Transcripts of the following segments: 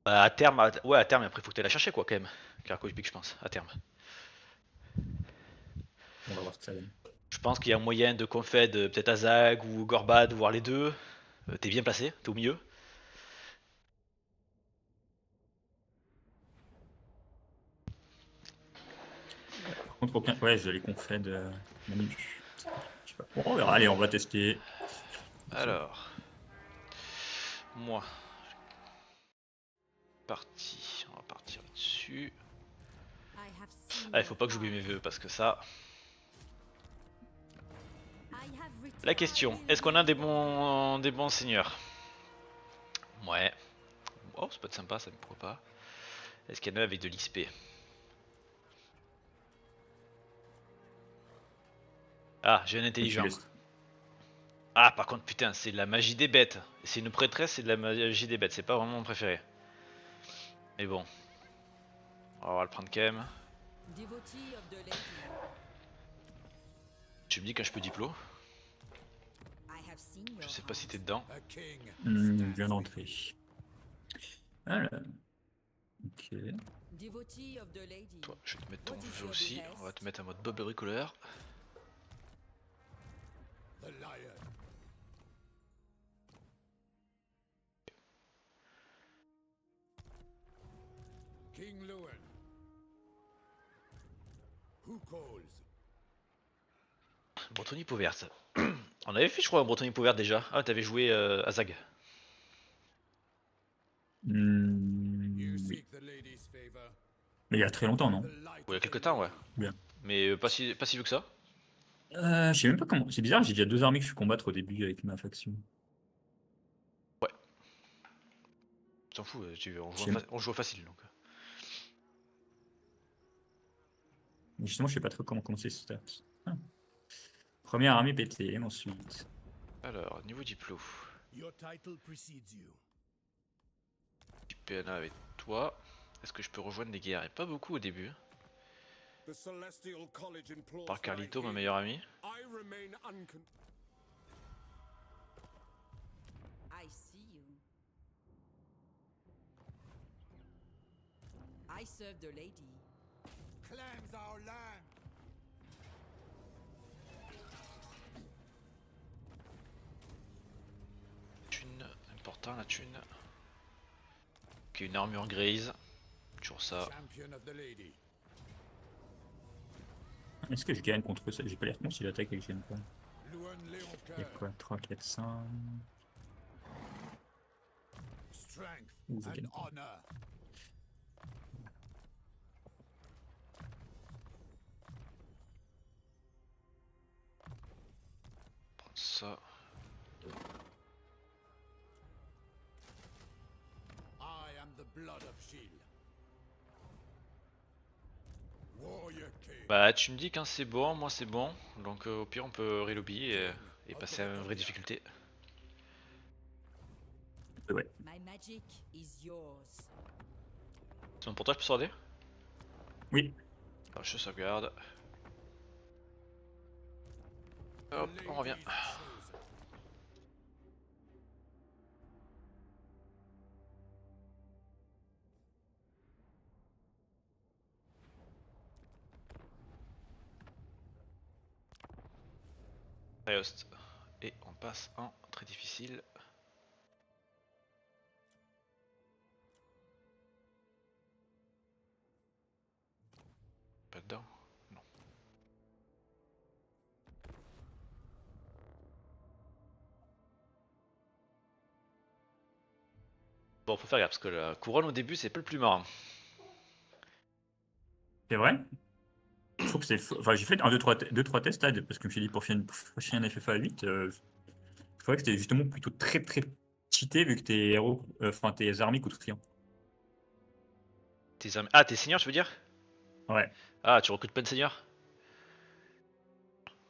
Bah, à terme, ouais, à terme, après, faut que tu la chercher, quoi, quand même. Coach Big, je pense, à terme. On va voir ce que ça donne. Je pense qu'il y a un moyen de confed, peut-être Azag ou Gorbad, voire les deux. T'es bien placé, t'es au milieu. Par contre, aucun. Ouais, j'ai les confs Manu. Je sais pas. Bon, on verra. Allez, on va tester. Alors, moi, parti. On va partir là-dessus. Ah, il faut pas que j'oublie mes vœux parce que ça. La question, est-ce qu'on a des bons seigneurs? Ouais. Oh, ça peut être sympa, ça, pourquoi pas. Est-ce qu'il y en a avec de l'XP? Ah, j'ai un Et tu intelligent. laisses. Ah, par contre, putain, c'est de la magie des bêtes. C'est une prêtresse, c'est de la magie des bêtes. C'est pas vraiment mon préféré. Mais bon, on va le prendre quand même. Tu me dis quand je peux diplo? Je sais pas si t'es dedans. Je viens d'entrer. Alors, ok. Toi, je vais te mettre ton vœu aussi. On va te mettre en mode Bob le bricoleur. Bretonnie peau verte. On avait fait, je crois, un Bretonnie peau verte déjà. Ah, t'avais joué à Zag. Oui. Mais il y a très longtemps, non? Il y a quelques temps, ouais. Bien. Mais pas si vieux que ça. Je sais même pas comment. C'est bizarre, j'ai déjà deux armées que je fais combattre au début avec ma faction. Ouais, t'en fous, Je sais- on joue facile donc. Mais justement, je sais pas trop comment commencer ce stats. Ah. Première armée pétée, ensuite. Alors, niveau diplo. PNA avec toi. Est-ce que je peux rejoindre des guerres? Et pas beaucoup au début. Par Carlito, ma meilleure amie. Thune, important la thune. Ok, une armure grise. Toujours ça. Est-ce que je gagne contre ça? J'ai pas l'air con si j'attaque et que je gagne pas. Il y a quoi? 3, 4, 5. Ouh, je gagne pas. Prendre ça. Bah, tu me dis quand c'est bon, moi c'est bon. Donc au pire, on peut relobby et passer à une vraie difficulté. Ouais. C'est bon pour toi, je peux sauvegarder? Oui. Alors, je sauvegarde. Hop, on revient. Host. Et on passe en très difficile. Pas dedans? Non. Bon, faut faire gaffe parce que la couronne au début, c'est pas le plus marrant. C'est vrai? Faut que c'est. Enfin, j'ai fait un, deux, trois tests là, parce que je me suis dit pour faire un FFA 8, je trouvais que c'était justement plutôt très très cheaté vu que tes héros, enfin tes armées coûtent rien. Ah, t'es seigneur, tu veux dire? Ouais, Ah, tu recrutes plein de seigneurs?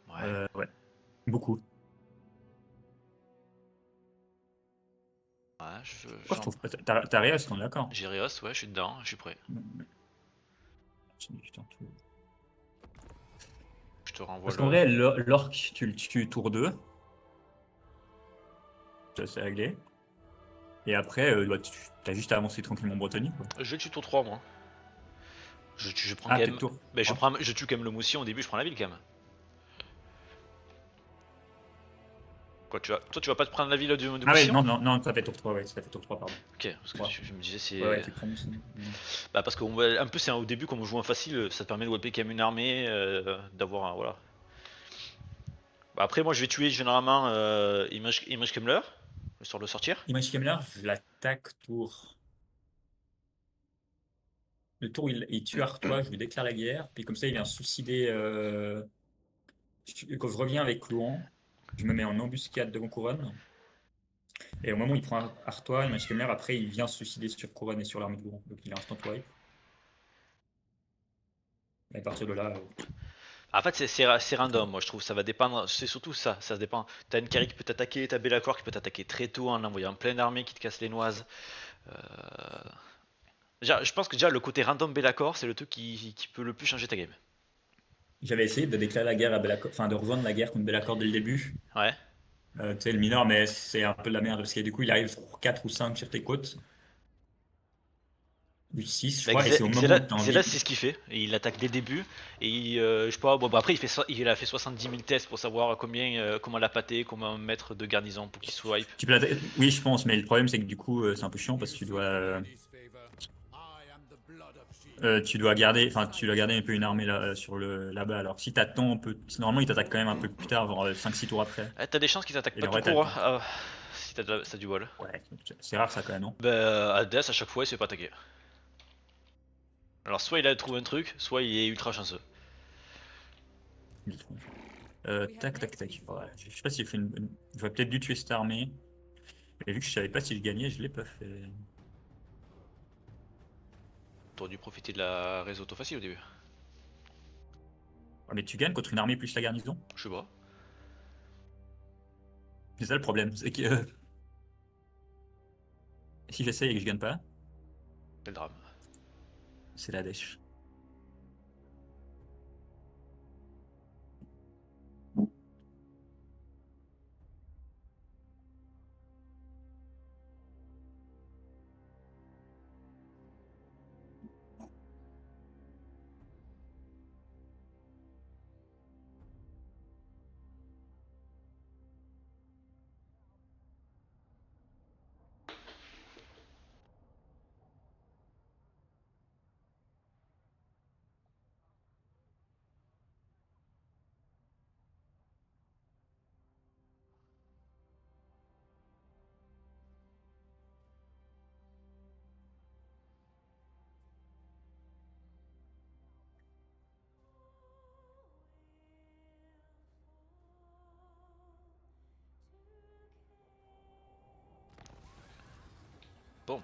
Ouais. ouais, beaucoup. Ouais, Pourquoi je trouve pas. T'as Rios, on est d'accord. j'ai Rios, ouais, je suis dedans, je suis prêt. Je te renvoie Parce qu'en le. vrai, l'orc, tu le tues tour 2, ça c'est réglé. Et après, t'as juste à avancer tranquillement en Bretonnie, quoi. Je tue tour 3 moi. Je prends Ah, quand peut-être même. tour. Ben, Ouais. je tue quand même le Moussion au début, je prends la ville quand même. Quoi, toi tu vas pas te prendre la ville du Ah ouais, Moussion? non, ça fait tour 3, ouais, ça fait tour 3, pardon. Ok, parce que Ouais, je me disais ouais, c'est. tu prends aussi. Bah parce qu'en plus c'est au début comme on joue en facile, ça te permet de wapper quand même une armée, d'avoir un. Voilà. Bah, après moi je vais tuer généralement Image Kemmler, histoire de le sortir. Image Kemmler, je l'attaque tour. Le tour, il tue Artois, je lui déclare la guerre, puis comme ça, il vient suicider. Quand je reviens avec Louan, je me mets en embuscade devant Couronne. Et au moment où il prend Artois, Image Kemmler, après, il vient se suicider sur Couronne et sur l'armée de Louan. Donc il est instant wipe. Et à partir de là, En fait c'est random moi je trouve, ça va dépendre, c'est surtout ça dépend. T'as une Carrie qui peut t'attaquer, t'as Bellacore qui peut t'attaquer très tôt en envoyant plein d'armées qui te cassent les noises. Euh, Déjà, je pense que déjà le côté random Bellacore c'est le truc qui peut le plus changer ta game. j'avais essayé de déclarer la guerre à Bellacore, enfin de rejoindre la guerre contre Bellacore dès le début. Ouais. Tu sais, le mineur, mais c'est un peu de la merde parce que du coup, il arrive sur 4 ou 5 sur tes côtes. Ou 6, je Bah, crois, et c'est au moment où tu as Xelas, envie. c'est ce qu'il fait. Et il attaque dès le début. Et je sais pas, bon, bah, après, il a fait 70 000 tests pour savoir comment la pâter, comment mettre de garnison pour qu'il swipe. Tu peux oui, je pense, mais le problème, c'est que du coup, c'est un peu chiant parce que tu dois garder, enfin, tu dois garder un peu une armée là, là-bas. Alors, si t'attends un peu, normalement, il t'attaque quand même un peu plus tard, genre 5-6 tours après. Ah, t'as des chances qu'il attaque Et pas en tout vrai, t'as le court, hein, temps. si t'as du bol. Ouais, c'est rare ça quand même, non? Bah, Hades, à chaque fois, il se fait pas attaquer. Alors, soit il a trouvé un truc, soit il est ultra chanceux. Tac, tac, tac. Ouais, je sais pas si j'ai fait j'aurais peut-être dû tuer cette armée. Mais vu que je savais pas si je gagnais, je l'ai pas fait. T'aurais dû profiter de la réseau auto facile au début. Ouais, mais tu gagnes contre une armée plus la garnison? Je sais pas. C'est ça le problème, c'est que si j'essaye et que je gagne pas, Quel drame. c'est la dèche. Bon,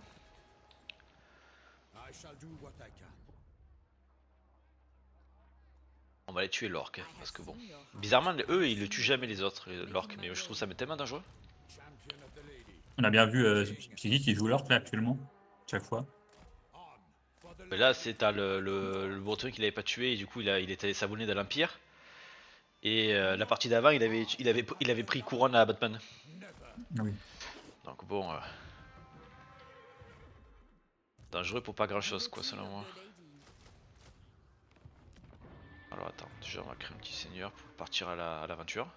on va aller tuer l'orque, hein, parce que bon. Bizarrement, eux, ils le tuent jamais les autres, l'orque, mais je trouve ça tellement dangereux. On a bien vu Psyche qui joue l'orque là actuellement, chaque fois. Mais là, c'est t'as le breton qu'il avait pas tué, et du coup, il était savonné de l'Empire. Et la partie d'avant, il avait pris couronne à Batman. Ah oui. Donc bon, dangereux pour pas grand chose, quoi, selon moi. Alors attends, déjà, on va créer un petit seigneur pour partir à l'aventure.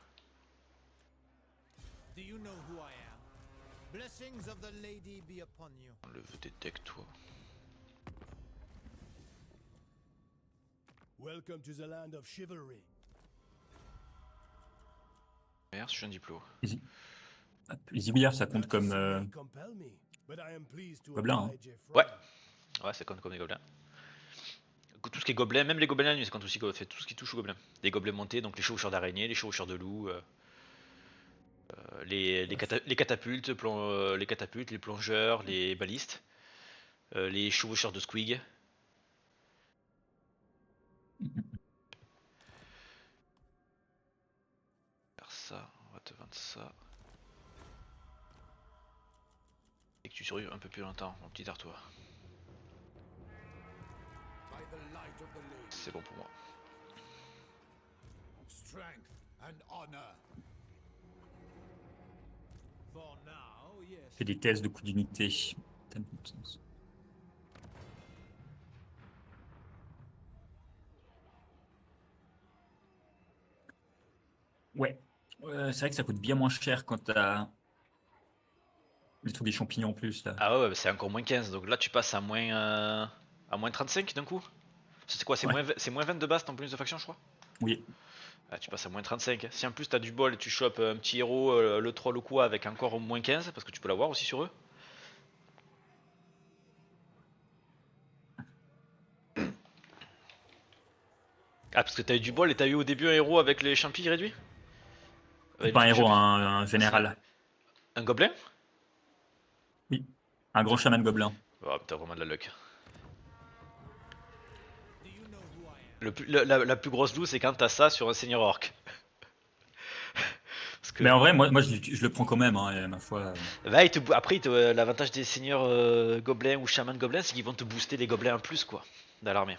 Enlève des decks, toi. Welcome to the land of chivalry. Merde, je suis un diplôme. Les Ibiliards, ça compte comme gobelin. Hein. Ouais, ouais, ça compte comme des gobelins. Tout ce qui est gobelin, même les gobelins, ça compte aussi, fait tout ce qui touche aux gobelins. Les gobelins montés, donc les chevaucheurs d'araignées, les chevaucheurs de loups, les catapultes, les plongeurs, les balistes, les chevaucheurs de squig. Faire ça, on va te vendre ça. Et que tu survives un peu plus longtemps, mon petit Artois. C'est bon pour moi. Strength and honor. For now, Fais des tests de coup d'unité. Ça n'a pas de sens. Ouais. C'est vrai que ça coûte bien moins cher quand t'as les trucs des champignons en plus là. Ah ouais, bah, c'est encore moins 15, donc là tu passes à moins 35 d'un coup. C'est quoi, Ouais. c'est moins 20 de base, ton bonus de faction, je crois. Oui. Ah, tu passes à moins 35. Si en plus t'as du bol et tu chopes un petit héros, le troll ou quoi, avec encore moins 15, parce que tu peux l'avoir aussi sur eux. Ah, parce que t'as eu du bol et t'as eu au début un héros avec les champis réduits. C'est pas un Les héros, champis. un général. Un gobelin. Oui. Un grand chaman gobelin. Oh, t'as vraiment de la luck. Do you know who I am? La plus grosse loot, c'est quand t'as ça sur un seigneur orc. Parce que Mais en vrai, moi je le prends quand même, hein, et ma foi. bah, après, l'avantage des seigneurs gobelins ou chamans gobelins, c'est qu'ils vont te booster les gobelins en plus, quoi, dans l'armée.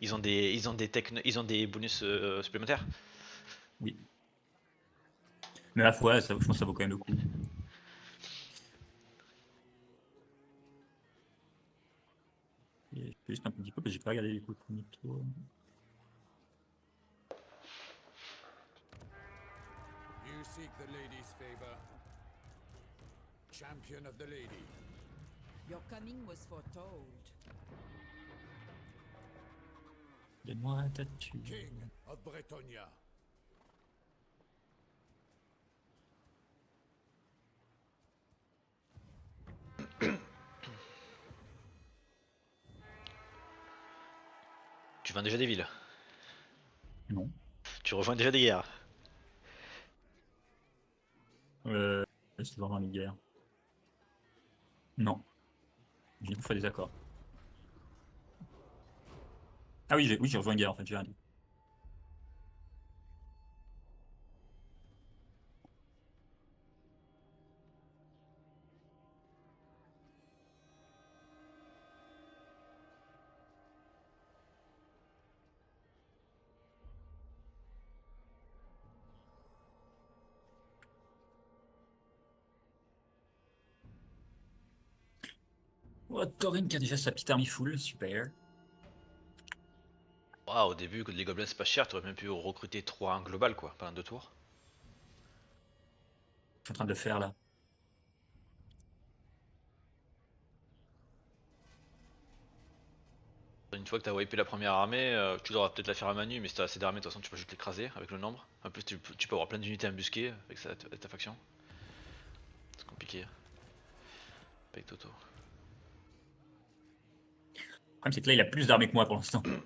Ils ont des bonus supplémentaires. Oui. Mais ma foi, je pense que ça vaut quand même le coup. Et je fais juste un petit peu, parce que j'ai pas regardé les coups de mytho. You seek the lady's favor. Champion of the lady. Your coming was foretold. Donne-moi ta thune. King of Bretonia. Tu vends déjà des villes. Non. Tu rejoins déjà des guerres. C'est vraiment les guerres. Non. J'ai fait des accords. Ah oui, j'ai rejoint une guerre en fait, j'ai rien dit. Oh, Thorin qui a déjà sa petite armée full, super. Waouh, au début, que les gobelins c'est pas cher, t'aurais même pu recruter 3 en global, quoi, pendant 2 tours. Je suis en train de le faire là. Une fois que t'as wipé la première armée, tu devras peut-être la faire à Manu, mais si t'as assez d'armées, de toute façon, tu peux juste l'écraser avec le nombre. En plus, tu peux avoir plein d'unités embusquées avec ta faction. C'est compliqué. Avec Toto. Le problème, c'est que là, il a plus d'armées que moi pour l'instant. Ouais,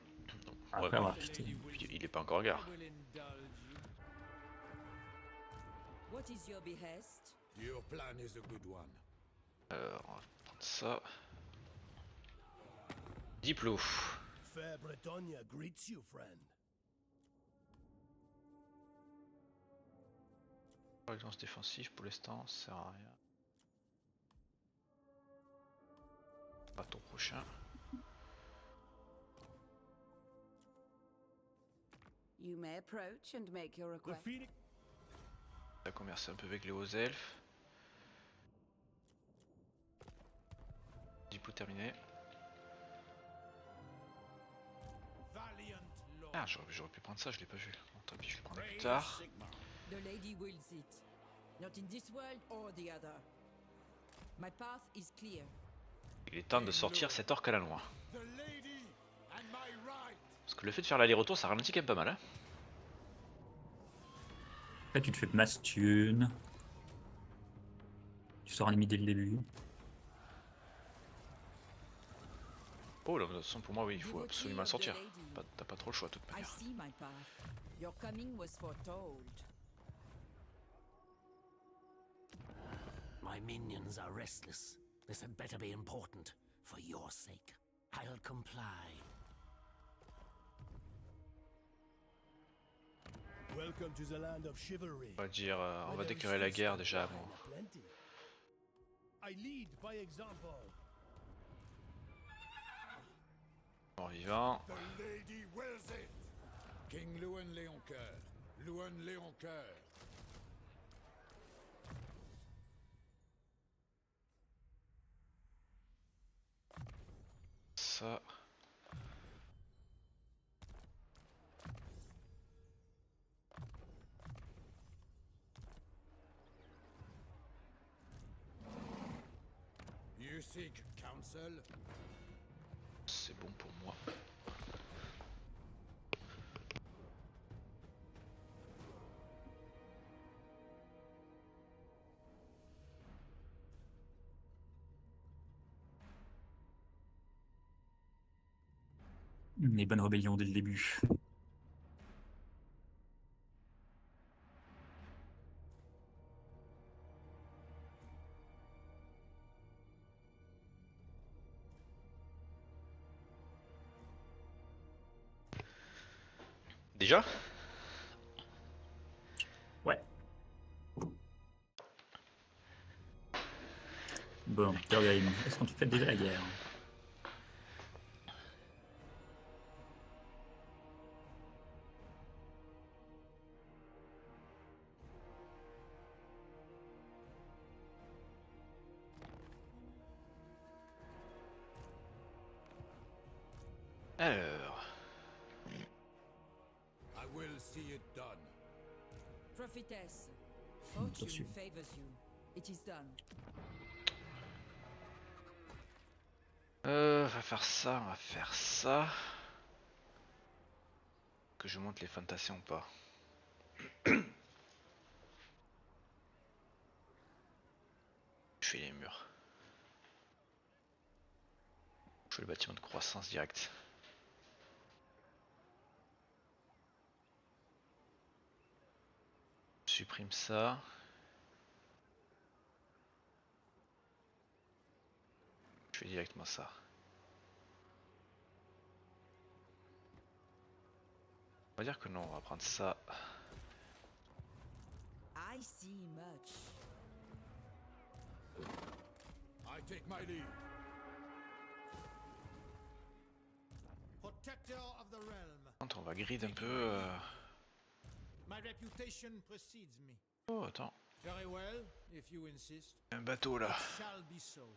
Après avoir quitté. puis il est pas encore en gare. I will indulge you. What is your behest? Your plan is a good one. On va prendre ça. Diplo. Fair Bretonia greets you, friend. Alliance défensive pour l'instant, ça sert à rien. Pas ton prochain. You may approach and make your The request. Phoenix. On va commercer un peu avec les hauts elfes. Diplo terminé. Valiant Lord. Ah, j'aurais pu prendre ça, je l'ai pas vu. Bon, tant pis, je le prendrai plus tard. Sigma. The lady wills it. Not in this world or the other. My path is clear. Il est temps de sortir cet orc à la loin. The lady and my right. Parce que le fait de faire l'aller-retour, ça ralentit quand même pas mal. Hein. Après, tu te fais masse thune. Tu sors un ennemi dès le début. Oh, là, de toute façon, pour moi, oui, il faut Devotee absolument le of the sortir. lady. T'as pas trop le choix, de toute I manière. see my path. Your coming was foretold. My minions are restless. This had better be important. For your sake, I'll comply. Welcome to the land of chivalry. On va dire, on va Where there déclarer is la feast guerre and déjà wine avant. aplenty. I lead by example. Mort vivant. The lady wills it. King Luan Léoncoeur. Luan Léoncoeur. ça. You seek counsel? C'est bon pour moi. Les bonnes rébellions dès le début. Déjà? Ouais. Bon, Thurgoyme, est-ce qu'on te fait déjà la guerre? Alors, I will see it done. Prophetess, Attention. fortune favors you. It is done. on va faire ça, on va faire ça. Que je monte les fantassies ou pas? Je fais les murs. Je fais le bâtiment de croissance direct. Je supprime ça. Je fais directement ça. On va dire que non, on va prendre ça. I see much. I take my leave. Protector of the realm. On va grid un peu. My reputation precedes me. Oh, attends. Very well, if you insist. Un bateau là. It shall be so.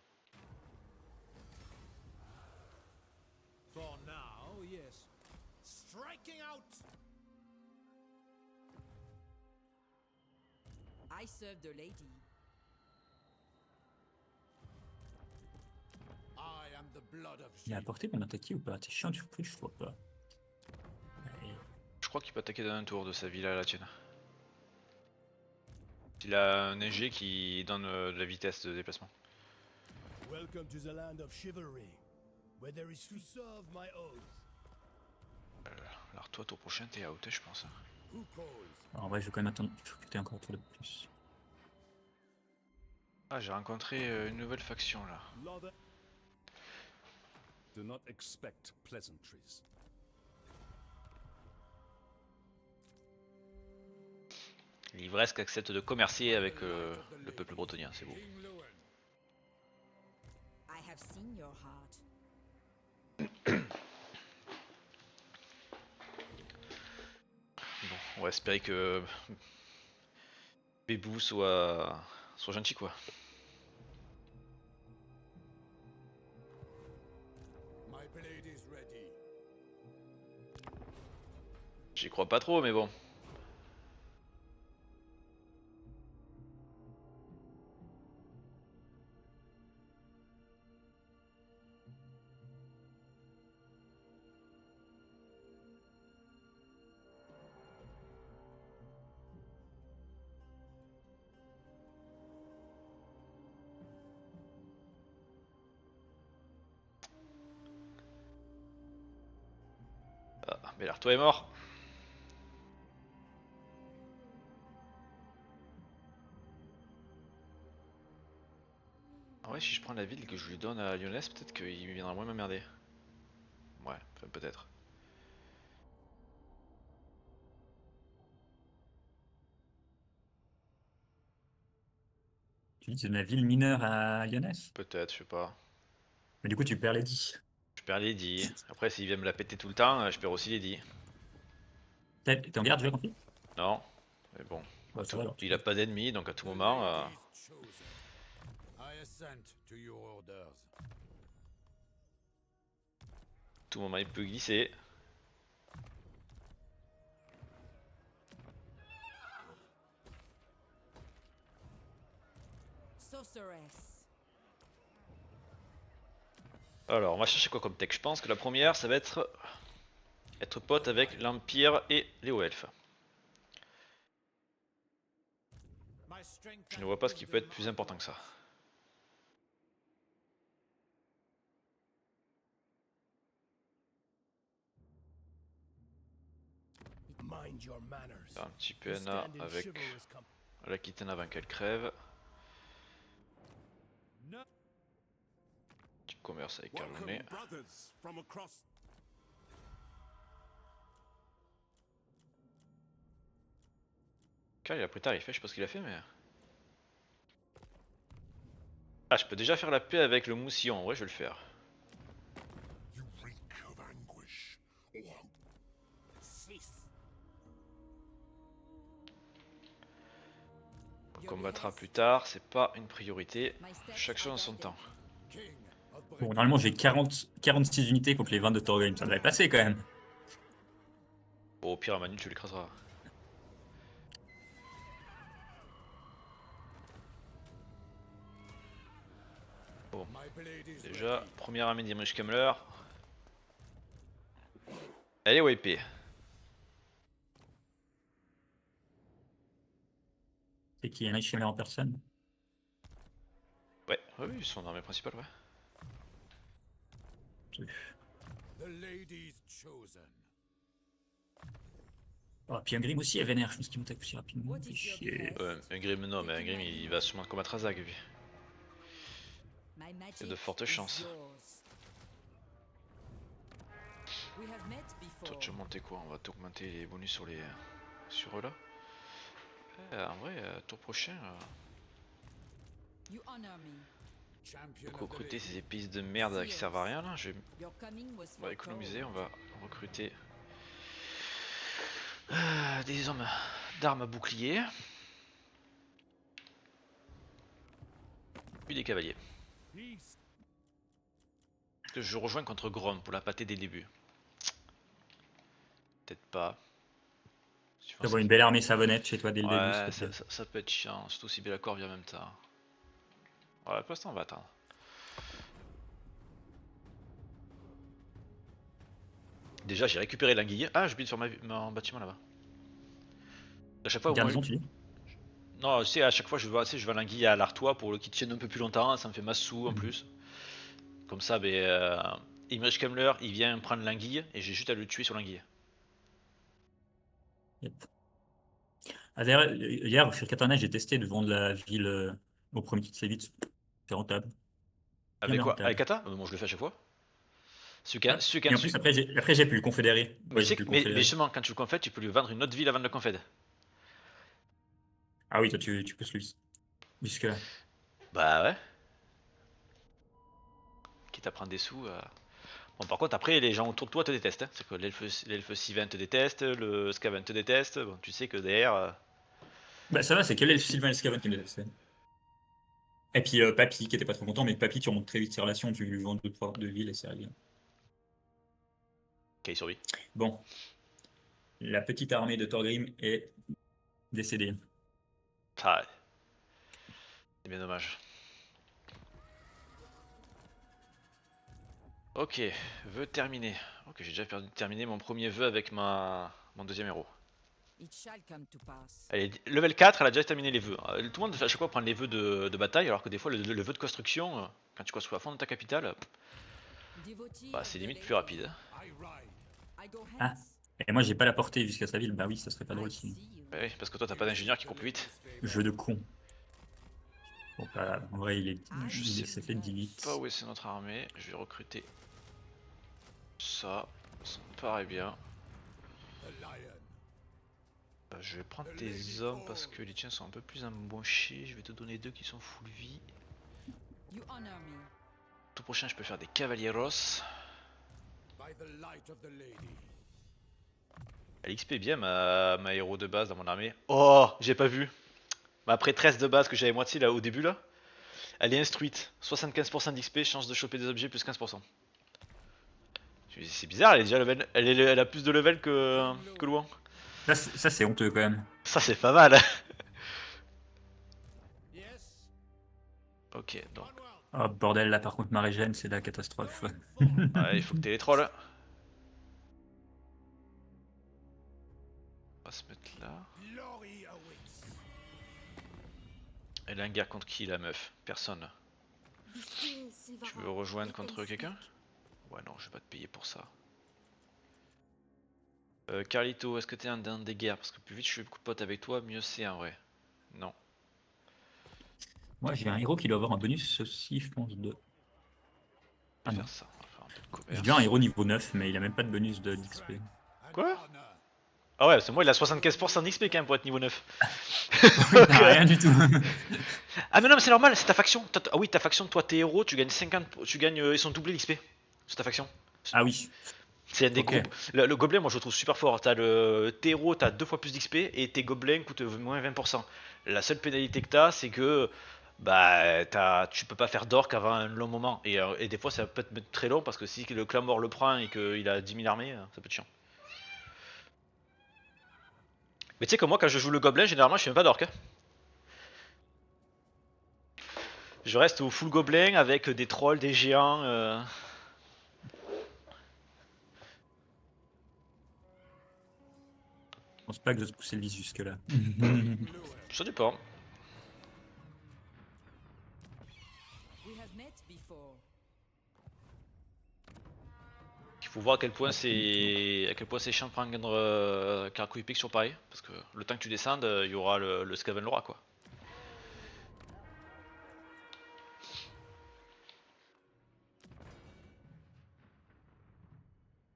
For now, yes. Striking out! I serve the lady. I am the blood of Il a sheep. apporté qu'on attaquait ou pas? T'es chiant du coup, je vois pas. Ouais. Je crois qu'il peut attaquer dans un tour de sa villa la tienne. Il a un NG qui donne de la vitesse de déplacement. Welcome to the land of chivalry, where there is to serve my oath. Alors toi, tour prochain, t'es out, je pense. Who calls? Alors, en vrai, je vais quand même attendre. Il faut que t'aies encore un tour de plus. Ah, j'ai rencontré une nouvelle faction là. Lother. Do not expect pleasantries. L'ivresse qui accepte de commercer avec le peuple bretonien, c'est beau. King Lewin. I have seen your heart. Bon, on va espérer que Bébou soit gentil quoi. My blade is ready. J'y crois pas trop, mais bon. Ah, mais toi est mort. Ah ouais, si je prends la ville et que je lui donne à Lyonès, peut-être qu'il viendra moins m'emmerder. Ouais, enfin, peut-être. Tu dis que c'est une ville mineure à Lyonès? Peut-être, je sais pas. Mais du coup, tu perds les 10. Je perds les 10. Après, s'il vient me la péter tout le temps, je perds aussi les 10. T'es en garde, j'ai compris? Non, mais bon. Bah, ça va alors. Il a pas d'ennemis, donc à tout moment. Lady is chosen. I assent to your orders. tout moment il peut glisser. Sorceress. Alors on va chercher quoi comme tech? Je pense que la première ça va être pote avec l'Empire et les hauts elfes. Je ne vois pas ce qui peut être plus important que ça. Mind your manners. Un petit You PNA stand in avec chivalrous company. la Kitana avant qu'elle crève. Petit commerce avec Carloné. Welcome, brothers, from across. Car il a pris tard, il fait, je sais pas ce qu'il a fait mais... Ah, je peux déjà faire la paix avec le Moussillon, en vrai je vais le faire. You reek of anguish. Cease. On combattra plus tard, c'est pas une priorité. My steps Chaque chose are en son guided. temps. King of Bon, normalement, j'ai 46 unités contre les 20 de Thorgrim. Ça devrait passer quand même. Bon, au pire, à Manu, tu l'écraseras. My blade is Déjà, ready. première armée d'Imrich Kemmler. Elle est WP. C'est qui est Shimmer en personne. Ouais, oui, son armée principale, ouais. The lady's chosen. Oh, puis un Grim aussi est vénère. Je pense qu'il m'attaque aussi rapidement. What Fait is your chier. behest? Un Grim, non, mais un Grim, il va sûrement combattre Azag, lui. My magic Il y a de fortes is chances. yours. We have met Toi, before. tu vas monter quoi? On va t'augmenter les bonus sur eux là. En vrai, tour prochain, You honor me. Champion of the cocoter lady. ces épices de merde qui servent à rien là. Your coming was On va économiser, on foretold. va recruter des hommes d'armes à bouclier. Puis des cavaliers. Peace. Que je rejoins contre Grom pour la pâter dès le début. Peut-être pas. Si Tu vois une belle armée savonnette chez toi dès le début. Ouais, s'il te plaît. ça peut être chiant, surtout si Bellacor vient en même temps. Ouais, pour l'instant on va attendre. Déjà j'ai récupéré l'anguille. Ah, j'ai oublié de faire mon bâtiment là-bas. À chaque fois, moi, Garnison, tu dis non, tu sais, à chaque fois je vais, tu sais, je vais à l'anguille à l'Artois pour le qui tienne un peu plus longtemps, ça me fait masse sous en plus. Comme ça, Imrich Kemmler il vient prendre l'anguille et j'ai juste à le tuer sur l'anguille. Yep. Ah, d'ailleurs, hier, sur Katana, j'ai testé de vendre la ville au premier qui vite. C'est rentable. Avec Bien quoi? rentable. Avec Kata? Bon, je le fais à chaque fois. Ouais. Et en plus, après, j'ai pu le confédérer. Mais, Ouais, j'ai pu le mais confédérer. justement, quand tu le confèdes, tu peux lui vendre une autre ville avant de le confède. Ah oui, toi, tu peux celui jusque là. Bah ouais. Quitte à prendre des sous. Bon, par contre, après, les gens autour de toi te détestent. Hein. C'est que l'elfe Sylvain te déteste, le Skaven te déteste. Bon, tu sais que derrière. Bah, ça va, c'est quel est le Sylvain Escavan qui me laisse. Et puis, Papy, qui était pas trop content, mais Papy, tu remontes très vite ses relations, tu lui vends deux villes et c'est réglé. Ok, il survit. Bon. La petite armée de Thorgrim est décédée. Ah ouais. C'est bien dommage. Ok, vœu terminé. Ok, j'ai déjà terminé mon premier vœu avec mon deuxième héros. It shall come to pass. Elle est level 4, elle a déjà terminé les vœux. Tout le monde à chaque fois prend les vœux de bataille, alors que des fois le vœu de construction, quand tu construis à fond de ta capitale, Devotee bah, of c'est the limite lady. plus rapide. I ride. I go Ah. hence. Et moi, j'ai pas la portée jusqu'à sa ville. Bah oui, ça serait pas I drôle see sinon. you. Bah oui, parce que toi t'as pas d'ingénieur qui court plus vite. Jeu de con. Bon, bah, en vrai, Je ça fait 10 vite. Pas où est c'est notre armée, je vais recruter ça me paraît bien. The lion. Je vais prendre tes hommes parce que les tiens sont un peu plus embauchés, je vais te donner 2 qui sont full vie. You honor me. Tout prochain je peux faire des cavalieros. By the light of the lady. Elle XP bien ma héros de base dans mon armée. Oh, j'ai pas vu. Ma prêtresse de base que j'avais moitié là au début là. Elle est instruite. 75% d'XP, chance de choper des objets plus 15%. C'est bizarre, elle est déjà level, elle a plus de level que Louan. Ça, c'est honteux quand même. Ça c'est pas mal. Yes. Ok, donc Oh bordel, là par contre, ma régène, c'est la catastrophe. ouais, il faut que t'aies les trolls. On va se mettre là. Glory awaits. Elle a une guerre contre qui la meuf? Personne. Tu veux rejoindre contre quelqu'un? Ouais non, je vais pas te payer pour ça. Carlito, est-ce que t'es un dans des guerres? Parce que plus vite je suis pote avec toi, mieux c'est en vrai. Non. Moi, j'ai un héros qui doit avoir un bonus aussi, je pense, de. On Ah va non. faire ça, on va faire un peu de J'ai commerce. bien un héros niveau 9, mais il a même pas de bonus d'XP. and Quoi? honor. Ah ouais, c'est moi il a 75% d'XP quand même pour être niveau 9. Rien du tout. Ah mais non mais c'est normal, c'est ta faction. Ah oui, ta faction, toi tes héros, tu gagnes 50, tu gagnes, ils sont doublés l'XP. C'est ta faction. Ah oui. C'est un des Ok. groupes. Le gobelin, moi je le trouve super fort. T'as tes héros, t'as 2 fois plus d'XP et tes gobelins coûtent moins 20%. La seule pénalité que t'as, c'est que bah tu peux pas faire d'orc avant un long moment. Et des fois ça peut être très long parce que si le Clamor le prend et qu'il a 10 000 armées, ça peut être chiant. Mais tu sais que moi quand je joue le gobelin, généralement je fais même pas d'orc. Hein. Je reste au full gobelin avec des trolls, des géants. Je pense pas que je se pousser le vice jusque-là. Ça dépend. We have met before. Il faut voir à quel point c'est chiant de prendre Karakou Epic sur pareil. Parce que le temps que tu descendes, il y aura le Skaven Lora quoi.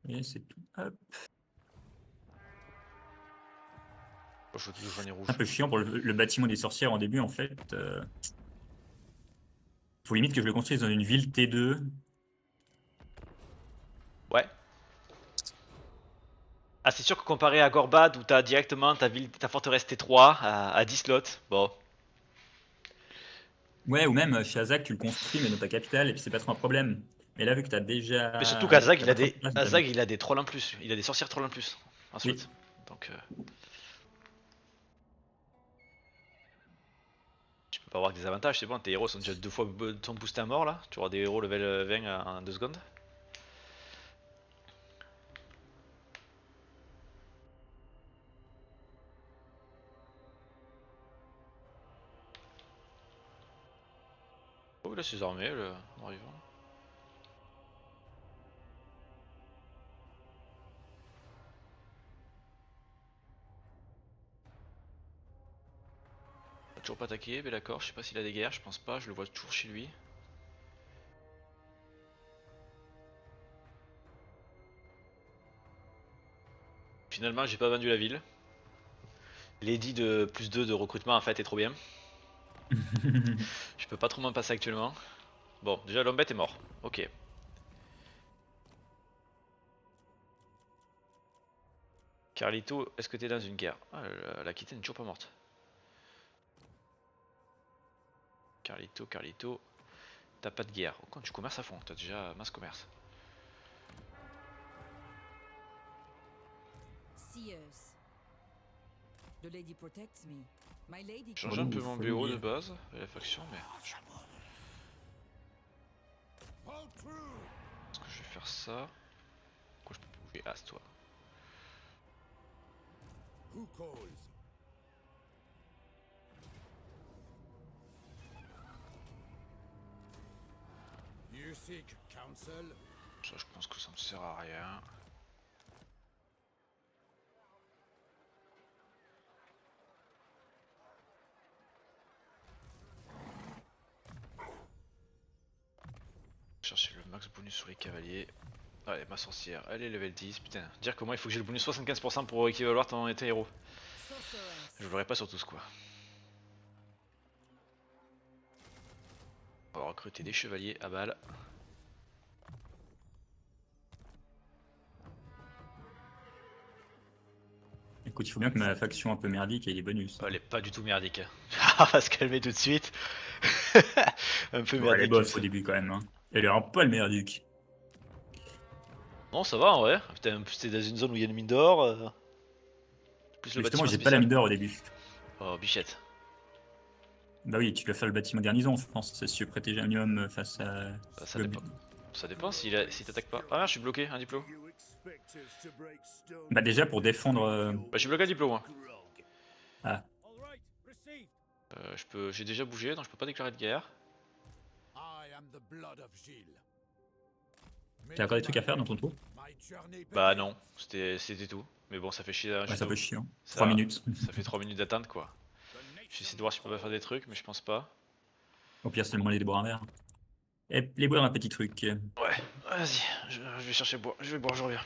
Et c'est tout. Hop. Je j'en ai rouge. Un peu chiant pour le bâtiment des sorcières en début, en fait. Faut limite que je le construise dans une ville T2. Ouais. Ah c'est sûr que comparé à Gorbad où t'as directement ta forteresse T3 à 10 slots, bon. Ouais, ou même chez Azak, tu le construis, mais dans ta capitale, et puis c'est pas trop un problème. Mais là, vu que t'as déjà. Mais surtout qu'Azag t'as pas trop de place, notamment. il a des trolls en plus. Il a des sorcières trolls en plus. Ensuite. Donc tu peux pas avoir que des avantages, c'est bon, tes héros sont déjà 2 fois ton boosté à mort là. Tu auras des héros level 20 en 2 secondes. Oh il a ses armées en arrivant. Il a toujours pas attaqué, mais d'accord, je sais pas s'il a des guerres, je pense pas, je le vois toujours chez lui. Finalement j'ai pas vendu la ville. Lady de plus 2 de recrutement en fait est trop bien. Je peux pas trop m'en passer actuellement. Bon, déjà l'hombette est mort. Ok. Carlito, est-ce que t'es dans une guerre? Ah, la Kitten n'est toujours pas morte. Carlito, t'as pas de guerre. Oh, quand tu commerces à fond, t'as déjà masse commerce. Seers. The lady protects me. My lady. J'ai changé un peu mon faut BO de l'oublier. base, et la faction, mais Hold true. est-ce que je vais faire ça? Pourquoi je peux pas bouger As toi? Who calls? You seek counsel? Ça je pense que ça me sert à rien. Chercher le max bonus sur les cavaliers. Allez, ma sorcière, elle est level 10, putain. Dire que moi il faut que j'ai le bonus 75% pour équivaloir ton héros. Sorceress. Je l'aurai pas sur tous quoi. On va recruter des chevaliers à balle. Écoute, il faut bien que ma faction un peu merdique ait des bonus. Elle est pas du tout merdique. On va se calmer tout de suite. Un peu Ouais, elle est merdique. bof au début quand même. Hein. Elle est un poil merdique. Bon, ça va en vrai. Putain, c'était dans une zone où il y a une mine d'or. Plus le Justement, bâtiment j'ai pas la spécial. mine d'or au début. Oh, bichette. Bah oui, tu dois faire le bâtiment garnison, je pense, si tu veux prêter Germanium face à Bah, ça dépend. Goblin. Ça dépend s'il t'attaque pas. Ah merde, je suis bloqué, un diplôme. You expect us to break stone Bah déjà, pour défendre... Bah, je suis bloqué à diplôme, moi. grog. Ah, All right, received. J'ai déjà bougé, donc je peux pas déclarer de guerre. I am the blood of Gilles. t'as encore des trucs à faire dans ton tour? My journey Bah begins. non, c'était tout. Mais bon, ça fait chier. Ouais, ça peut chier. Hein. Ça- 3 minutes. Ça fait 3 minutes d'attente quoi. J'essaie de voir si je peux pas faire des trucs, mais je pense pas. Au pire, c'est le moment d'aller boire un verre. Et les boire un petit truc. Ouais, vas-y, je vais chercher boire. Je vais boire, je reviens.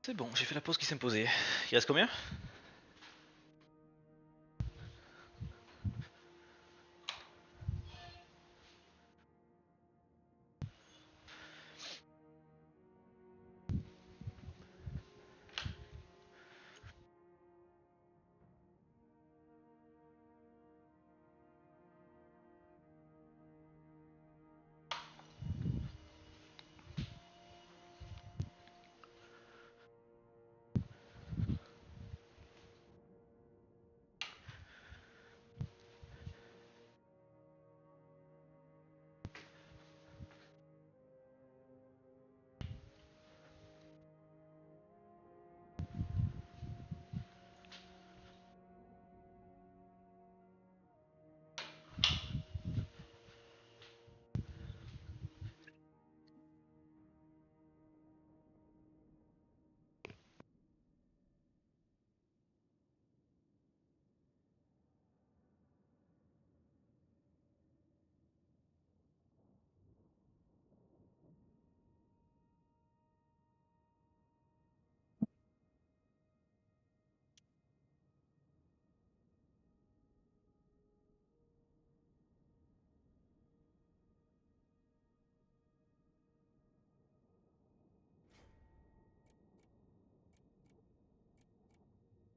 C'est bon, j'ai fait la pause qui s'imposait. Il reste combien?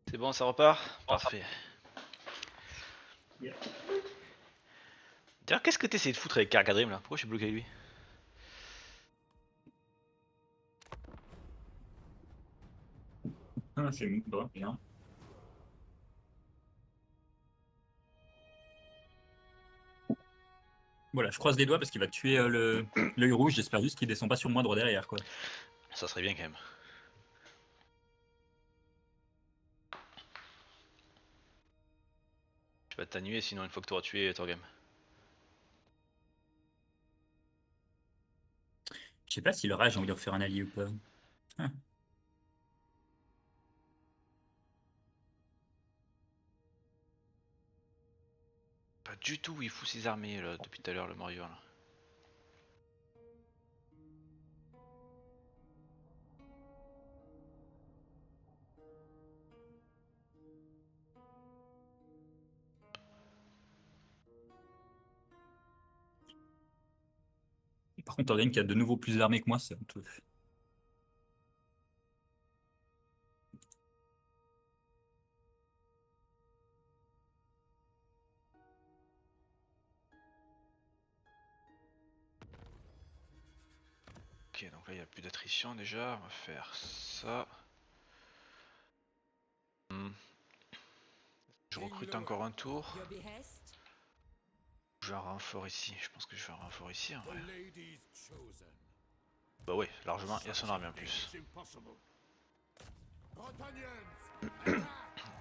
C'est bon, ça repart? Parfait. Yeah. D'ailleurs, qu'est-ce que t'essayes de foutre avec Kargadrim là? Pourquoi je suis bloqué avec lui? Ah, c'est bon, bien. Voilà, je croise les doigts parce qu'il va tuer l'œil rouge. J'espère juste qu'il descend pas sur moi droit derrière, quoi. Ça serait bien quand même. Je vais t'annuler sinon une fois que tu auras tué Torgam. Je sais pas si le rage a envie de refaire un allié ou pas. Ah. Pas du tout où il fout ses armées là, depuis tout à l'heure le Morio là. Par contre, Ordain qui a de nouveau plus d'armées que moi, c'est honteux. Ok, donc là il n'y a plus d'attrition déjà, on va faire ça. Hmm. Je recrute encore un tour. Your behest? Je vais un renfort ici, je pense que je vais un renfort ici en The vrai. lady's chosen. Bah ouais, largement, il y a son armée en plus. It's impossible. Bretonians,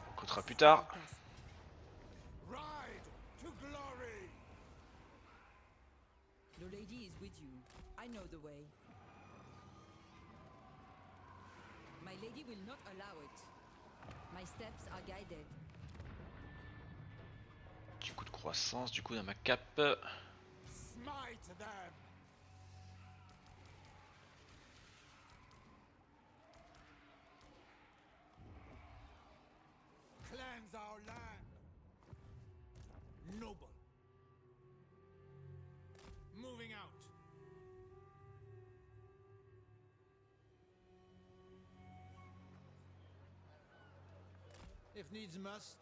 On recrutera plus tard. ride to glory. The lady is with you. I know the way. My lady will not allow it. My steps are guided. Du coup de croissance, du coup dans ma cape. Smite them. Cleanse our land. Noble. Moving out. If needs must.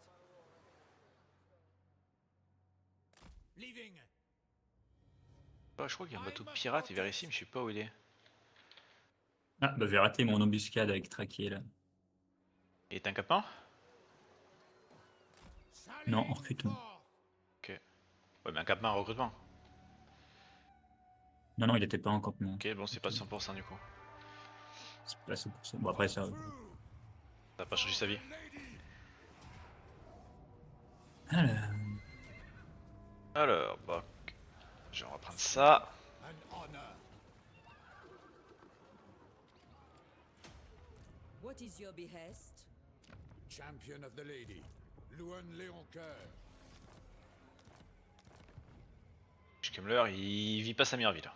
Leaving. Ah, je crois qu'il y a un bateau de pirate vers ici, mais je sais pas où il est. Ah, bah j'ai raté mon embuscade avec Traquier là. Il est un campement? Non, en recrutement. Ok. Ouais, mais un campement en recrutement. Non, non, il était pas en campement. Ok, bon, c'est pas 100% du coup. C'est pas 100%. Bon, après ça. Ça a pas changé sa vie. Alors, Alors, bah. Je vais reprendre ça. An honor. What is your behest? Champion of the lady. Luan Léoncoeur. Schkemler, il vit pas sa meilleure vie là.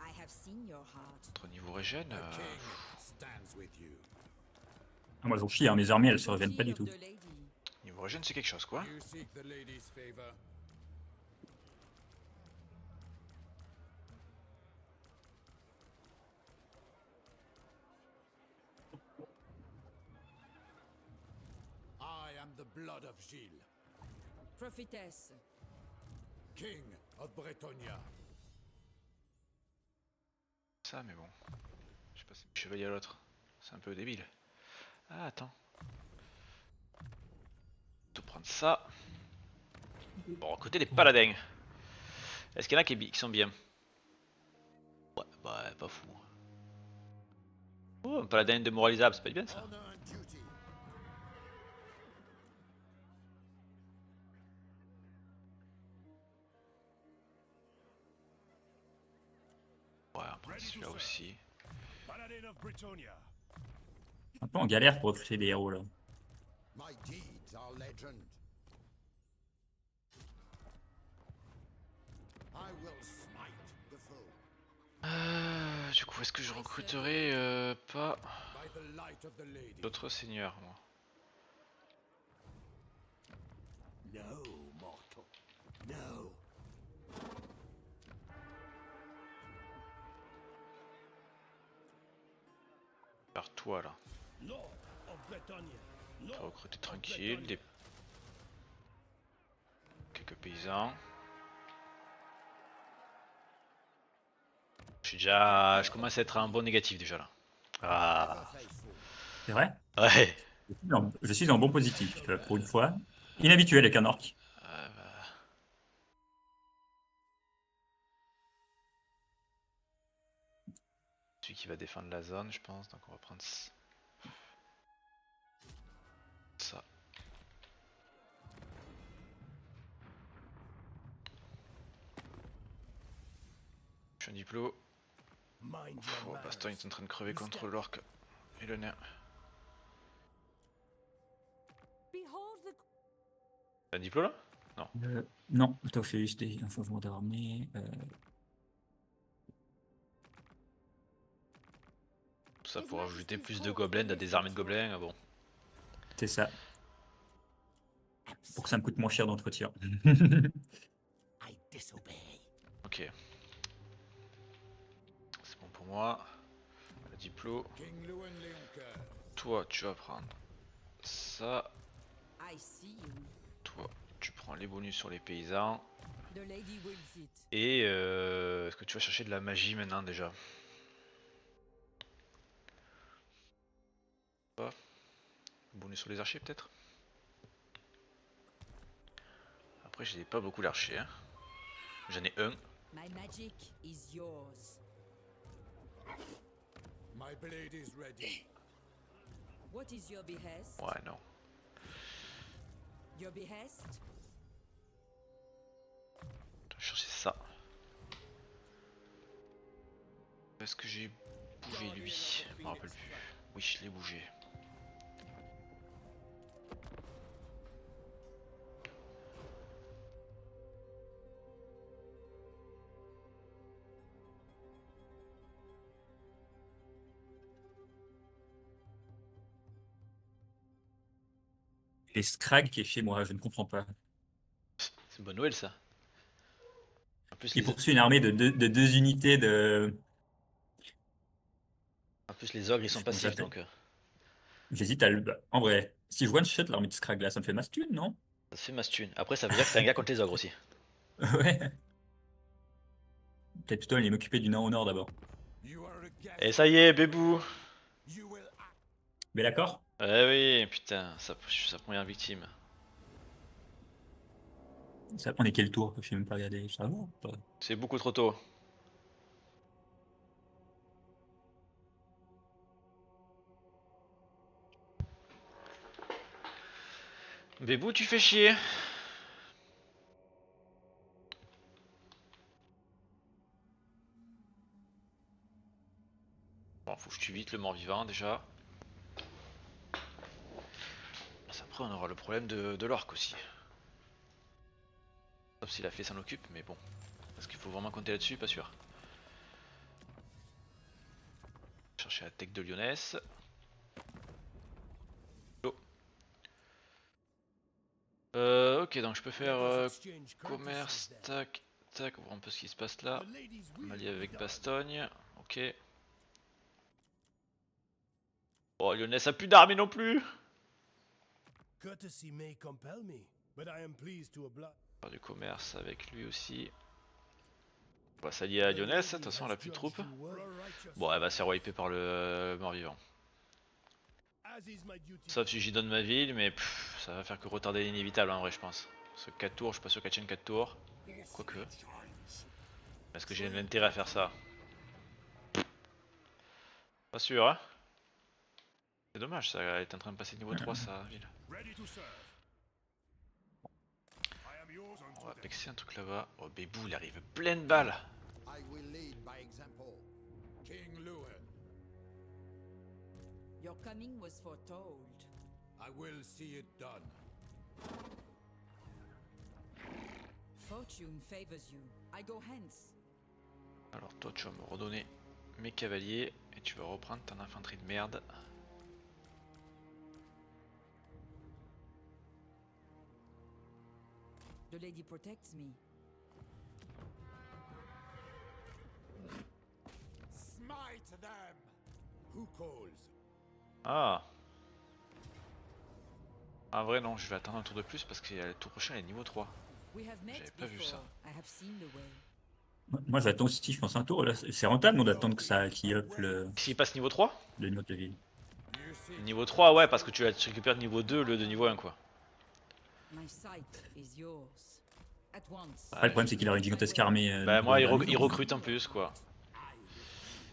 I have seen your heart. Notre niveau régène. The king stands with you. ah, moi j'en chie, hein, mes armées elles se reviennent Key pas du of tout. the lady. Niveau régène, c'est quelque chose quoi. You seek the lady's favor. I am the blood of Gilles, Prophetess. king of Bretonia. Ça, mais bon. Je sais pas si chevalier à l'autre. C'est un peu débile. Ah, attends. Tout prendre ça. Bon, côté des paladins. Est-ce qu'il y en a qui sont bien? Ouais, bah, pas fou. Oh, un paladin démoralisable, c'est pas bien ça. Honor and duty. Ouais, on prend celui-là aussi. Paladin of Britonia. Un peu en galère pour recruter des héros là. My deeds are legend. I will smite the foe Du coup, est-ce que je recruterai pas by the light of the lady. d'autres seigneurs, moi? No, mortal. No. Par toi là. Lord of Bretonia. On peut Lord recruter of tranquille, Bretonia. des... quelques paysans. Je commence à être un bon négatif déjà là. Ah, C'est vrai? ouais. Je suis en bon positif pour une fois. Inhabituel avec un orc. Celui qui va défendre la zone, je pense. Donc on va prendre ça. Je suis un diplôme. Mind Oh, your Baston manners. est en train de crever contre l'orc et le nain. Behold the Un diplôme là? Non, t'as fait juste un changement d'armée. Tout ça pour ajouter plus de gobelins à des armées de gobelins. Ah bon. C'est ça. pour que ça me coûte moins cher d'entretien. I disobey. Ok. C'est bon pour moi. La diplo. King Luan Leoncoeur. Toi, tu vas prendre ça. I see you. Toi, tu prends les bonus sur les paysans. The lady wills it. Et est-ce que tu vas chercher de la magie maintenant déjà? Pas. Bonus sur les archers peut-être? Après j'ai pas beaucoup d'archers. Hein. J'en ai un. My magic is yours. My blade is ready. What is your behest? Ouais non. Your behest? Je vais chercher ça. Est-ce que j'ai bougé lui? Je me rappelle plus. Oui je l'ai bougé. Les Scrag qui est chez moi, je ne comprends pas. C'est une bonne nouvelle ça. En plus Il les, poursuit une armée de deux unités de. ogres ils sont Comment ça passifs s'appelle donc J'hésite à le. Bah, en vrai, si je one-shot l'armée de Scrag là, ça me fait masse thune, non? ça se fait masse thune. Après ça veut dire que t'es un gars contre les ogres aussi. Ouais. Peut-être plutôt aller m'occuper du nain au nord d'abord. You are a guest. Et ça y est, bébou. You will act. Mais d'accord? Eh oui, putain, je suis sa première victime. On est quel tour? Je sais même pas regarder. Ça va ou pas? C'est beaucoup trop tôt. Bébou, tu fais chier. Bon, faut que je tue vite le mort-vivant déjà. Après, on aura le problème de l'orque aussi. Sauf si la fée s'en occupe, mais bon. Est-ce qu'il faut vraiment compter là-dessus? Pas sûr. Chercher la tech de Lyonesse. Oh. Ok, donc je peux faire commerce, tac, tac, voir un peu ce qui se passe là. The ladies M'allier will avec be Bastogne, ok. Oh, Lyonesse a plus d'armées non plus. Courtesy may compel me, but I am pleased to oblige. Faire du commerce avec lui aussi. On va s'allier à Lyonesse, de toute façon elle a plus de troupes. Bon, elle va se faire wiper par le mort-vivant. Sauf si j'y donne ma ville, mais pff, ça va faire que retarder l'inévitable en vrai, je pense. Parce que 4 tours, je suis pas sûr qu'elle tienne 4 tours. Quoique. Est-ce que j'ai l'intérêt à faire ça? Pas sûr, hein? C'est dommage, ça, elle est en train de passer niveau 3 sa ville. Ready to serve. I am yours On va unto death. pexer un truc là-bas. Oh, Bébou, il arrive plein de balles. I will lead by example. King Luan. Your coming was foretold. I will see it done. Fortune favors you. I go hence. Alors toi, tu vas me redonner mes cavaliers et tu vas reprendre ton infanterie de merde. The lady protects me. Smite them! Who calls? Ah. Ah vrai non, je vais attendre un tour de plus parce que le tour prochain elle est niveau 3. We have met J'avais pas vu before. ça. I have seen the way. Moi j'attends aussi, je pense, un tour. Là, c'est rentable non, d'attendre que ça qui up S'il passe niveau 3? le niveau de la ville. You see, Niveau 3 ouais parce que tu récupères niveau 2 au lieu de niveau 1 quoi. My sight is yours. At once. Après, le problème, c'est qu'il a une gigantesque armée. Bah moi il il recrute en plus quoi.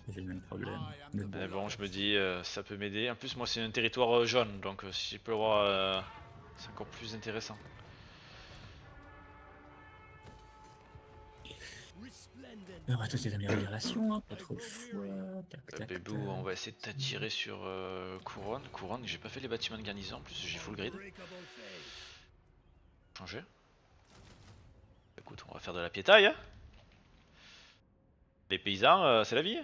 J'ai le même problème. I am the Mais bon je me dis ça peut m'aider. En plus moi c'est un territoire jaune donc si je peux avoir c'est encore plus intéressant. Resplendent. On va tous les améliorations, hein, pas trop le choix. Tac, tac, Bébou tac. on va essayer de t'attirer sur Couronne. Couronne j'ai pas fait les bâtiments de garnison en plus j'ai full grid. Unbreakable faith. Changer. Écoute on va faire de la piétaille hein. Les paysans c'est la vie.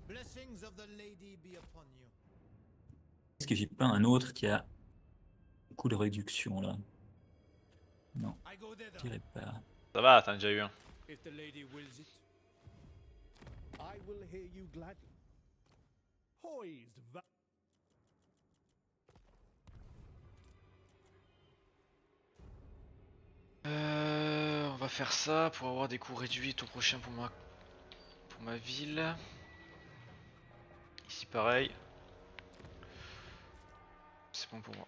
Blessings of the lady be upon you. Est-ce que j'ai pas un autre qui a beaucoup de réduction là? Non, I go thither. je dirais pas. Ça va, t'en as déjà eu un. If the lady wills it. I will hear you gladly. Poised On va faire ça pour avoir des coûts réduits tout prochain pour ma ville. Ici pareil. C'est bon pour moi.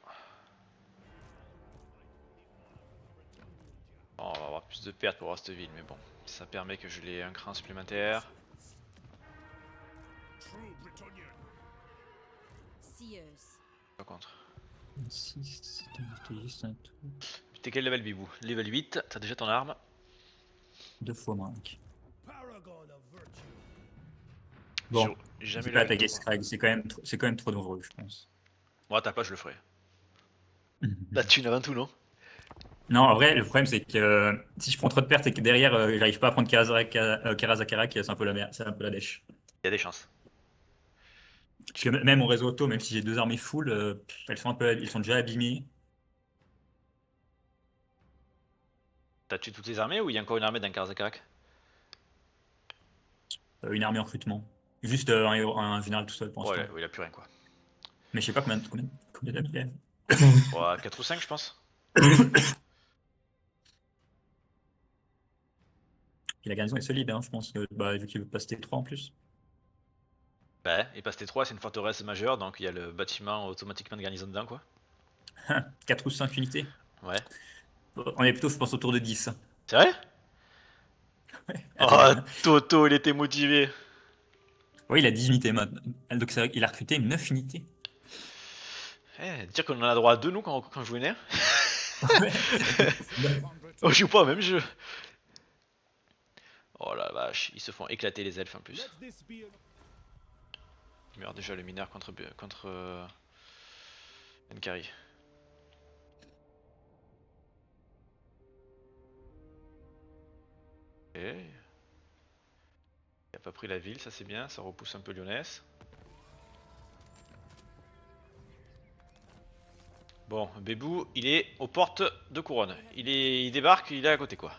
Bon, on va avoir plus de pertes pour avoir cette ville, mais bon, ça permet que je l'ai un cran supplémentaire. Seers. Pas contre. 6, t'as juste un tout. T'es quel level, Bibou? Level 8, t'as déjà ton arme. 2 fois moins. paragon of virtue. Bon, J'ai je jamais vais le pas avec attaquer toi. Scrag, c'est quand même trop dangereux, je pense. Moi, t'as pas, je le ferai. La thune avant tout, non? Non, en vrai, le problème, c'est que si je prends trop de pertes et que derrière, j'arrive pas à prendre Karazakarak, c'est un peu la merde, c'est un peu la dèche. Y a des chances. Parce que même mon réseau auto, même si j'ai 2 armées full, elles sont déjà abîmées. T'as tué toutes les armées ou y a encore une armée d'un Karazakarak? Une armée en recrutement. Juste un général tout seul pour l'instant. Ouais, il a plus rien quoi. Mais je sais pas combien d'amis il y a. Ouais, 4 ou 5 je pense. Et la garnison est solide, hein, je pense, vu qu'il veut passer T3 en plus. Bah, et Passe T3 c'est une forteresse majeure donc il y a le bâtiment automatiquement de garnison dedans quoi. 4 ou 5 unités. Ouais. On est plutôt, je pense, autour de 10. C'est vrai? Ouais, Oh, attends, Toto il était motivé. oui, il a 10 unités maintenant. Donc il a recruté 9 unités. Dire qu'on en a droit à 2 nous quand je joue une air. Ouais. On joue pas au même jeu. Oh la vache, ils se font éclater les elfes en plus. Let this be a Il meurt déjà le mineur contre Nkari. Ok. Il a pas pris la ville, ça c'est bien, ça repousse un peu Lyonès. Bon, Bébou, il est aux portes de Couronne. Il débarque, il est à côté quoi.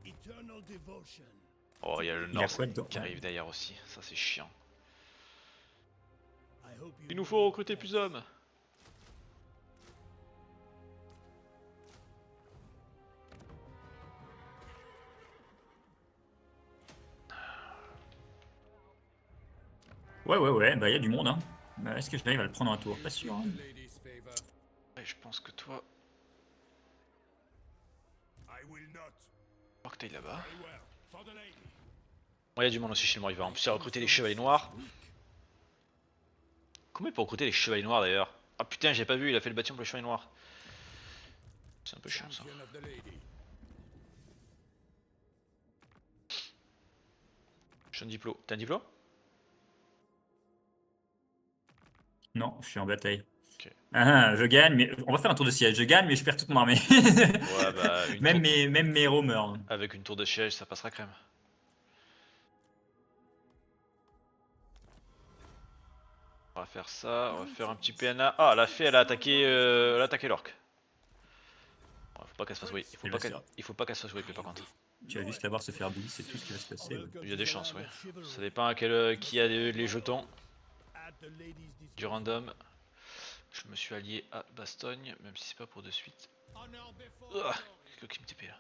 eternal devotion. Oh, il y a le Il a Nord quoi dedans? qui arrive derrière aussi, ça c'est chiant. I hope you Il nous faut recruter plus d'hommes. Ouais, bah il y a du monde, hein. Est-ce que j'arrive à le prendre en un tour? Pas sûr, hein. The lady's favor. Ouais, je pense que toi, I will not. faut que t'ailles là-bas. Very well. For the lady. Bon, il y a du monde aussi chez le mort vivant. En plus, il a recruté les chevaliers noirs. Comment il peut recruter les chevaliers noirs d'ailleurs? Ah putain, j'ai pas vu, il a fait le bâtiment pour les chevaliers noirs. C'est un peu chiant ça. Champion of the lady. Je suis un diplôme. T'as un diplôme? Non, je suis en bataille. Ok. Je gagne, mais on va faire un tour de siège. Je gagne, mais je perds toute mon armée. Ouais, bah, même mes héros meurent. avec une tour de siège, ça passera crème. On va faire ça, on va faire un petit PNA. Ah, la fée, elle a attaqué l'orque. Ouais, faut pas qu'elle se fasse whip. Il faut pas qu'elle se fasse whip par contre. Tu vas juste la voir se faire bully, c'est tout ce qui va se passer. Welcome Il y a to des the chances, land ouais. of chivalry, Ça dépend à qui a les jetons at the lady's du disposal. random. Je me suis allié à Bastogne, même si c'est pas pour de suite. Honor before Ah, glory. quelqu'un qui me TP là.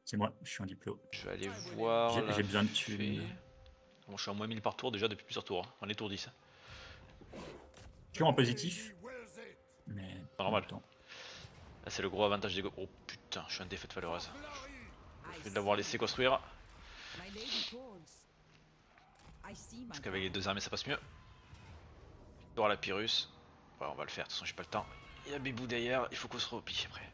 C'est moi, je suis en diplôme. Je vais aller voir. J'ai la besoin de fée. thunes. Bon, je suis à moins 1000 par tour déjà depuis plusieurs tours. Hein. On est tour 10. Je suis en positif, Lady wills it. mais Pas normal. en même temps. Là, c'est le gros avantage des go. Oh putain, je suis un défaite valeureuse. Glory. Je vais l'avoir laissé construire. My lady calls. I see my Parce qu'avec les 2 armées, ça passe mieux. Voir la Pyrrhus. Ouais, on va le faire, de toute façon, j'ai pas le temps. Il y a Bébou derrière, il faut qu'on se replie après.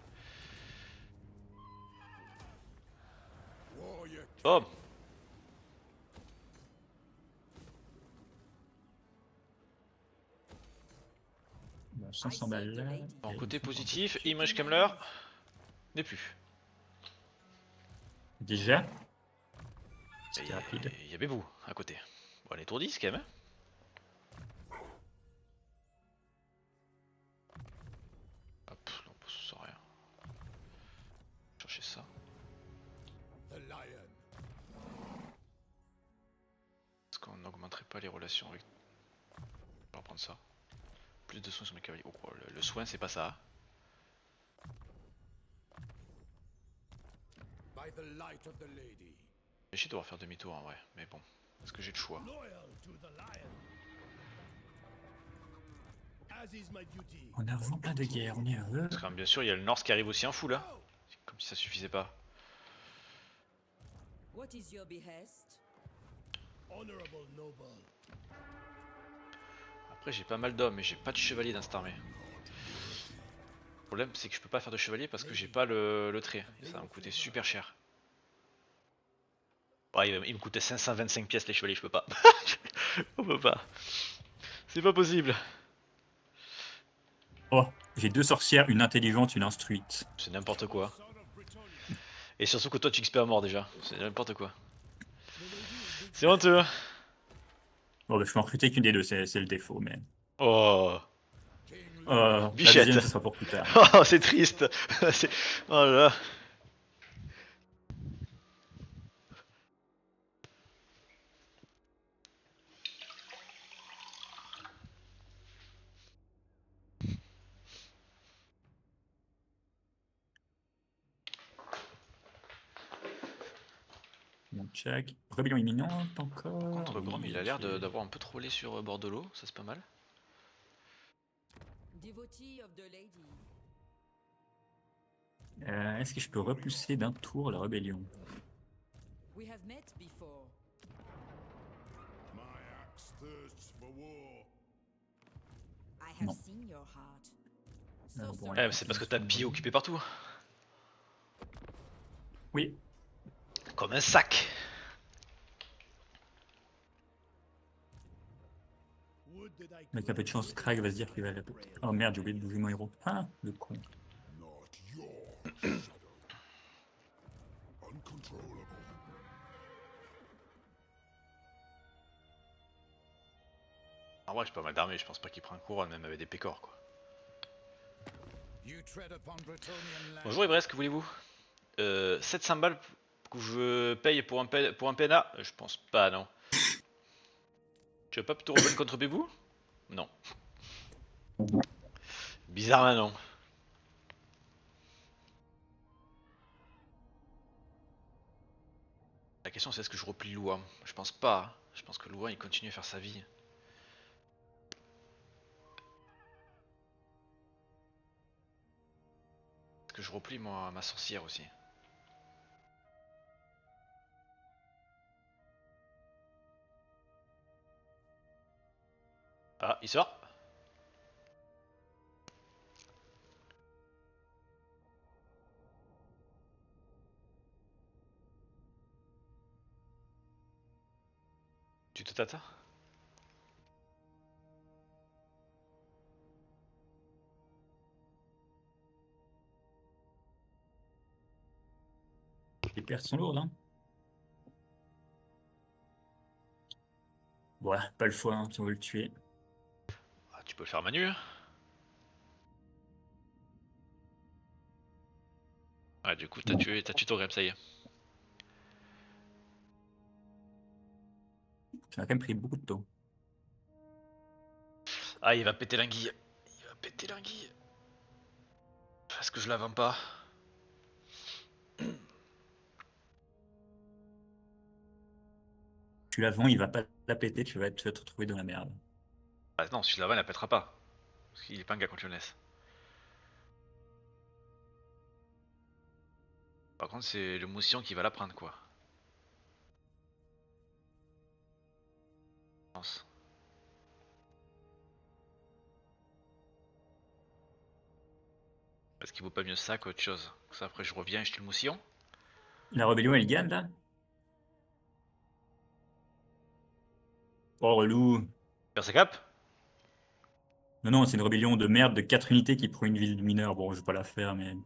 Warrior. Oh! Bon, 500 balles là. Bon, côté positif, Image Kemmler n'est plus. Déjà? Et C'était rapide. il y a Bébou à côté. Bon, on est tour 10 quand même. Hein. pas les relations avec. Je vais reprendre ça. Plus de soins sur mes cavaliers. Oh, le soin, c'est pas ça. By the light of the lady. J'ai chier de devoir faire demi-tour en vrai, mais bon. Est-ce que j'ai le choix? Loyal to the lion. As is my duty. On a vraiment plein de guerres, on est heureux. Parce que bien sûr, il y a le Norse qui arrive aussi en fou là. Comme si ça suffisait pas. What is your behest? Honorable noble. Après, j'ai pas mal d'hommes, mais j'ai pas de chevalier dans cette armée. Le problème, c'est que je peux pas faire de chevalier parce que j'ai pas le trait. Et ça va me coûter super cher. Ouais, il me coûtait 525 pièces les chevaliers, je peux pas. On peut pas. C'est pas possible. Oh, j'ai 2 sorcières, une intelligente, une instruite. C'est n'importe quoi. Et surtout que toi tu XP à mort déjà. C'est n'importe quoi. C'est honteux. Bon, bah, je peux en recruter qu'une des deux, c'est le défaut, mais. Oh. La Bichette. deuxième, ce sera pour plus tard. Oh, c'est triste. Oh là là. Bon, check. Rébellion imminente encore. Contre Grom, il a l'air ok. d'avoir un peu trollé sur bord de l'eau. Ça, c'est pas mal. Devotee of the lady. Est-ce que je peux repousser d'un tour la rébellion? We have met before. My axe thirsts for war. I have Non. seen your heart. Ah, So bon, sorry. ouais. Eh, c'est parce que t'as pied occupé partout. Oui. Comme un sac. Would that I Avec un peu de chance, Craig va se dire qu'il va la péter. Oh merde, j'ai oublié de bouger mon héros. Ah, le con. Not your shadow. Uncontrollable. En vrai, j'ai pas mal d'armée. Je pense pas qu'il prend un couronne, même avec des pécores quoi. You tread upon Bretonian land. Bonjour Ibres, que voulez-vous 700 balles que je paye pour un PNA? Je pense pas, non. Tu vas pas plutôt rejoindre contre Bébou? Non. Bizarrement, non. La question c'est est-ce que je replie Louan? Je pense pas. Je pense que Louan il continue à faire sa vie. Est-ce que je replie moi ma sorcière aussi? Ah, il sort. Tu te tâtes? Les pertes sont lourdes, hein. Ouais, pas le choix, hein, si on veut le tuer. Ah, tu peux le faire Manu. Ah, du coup, t'as tué ton game, ça y est. Ça a quand même pris beaucoup de temps. Ah, il va péter l'anguille. Il va péter l'anguille. Est-ce que je la vends pas? Tu la vends, il va pas la péter, tu vas te retrouver dans la merde. Ah non, si je la vends, elle la pètera pas. Parce qu'il est pas un gars contre jeunesse. Par contre, c'est le moussion qui va la prendre, quoi. Je pense. Est-ce qu'il vaut pas mieux ça qu'autre chose? Ça, après, je reviens et je tue le moussion. La rébellion, elle gagne, là? Oh, relou. Faire sa cape? Non, non, c'est une rébellion de merde de 4 unités qui prend une ville de mineurs. Bon, je vais pas la faire, mais...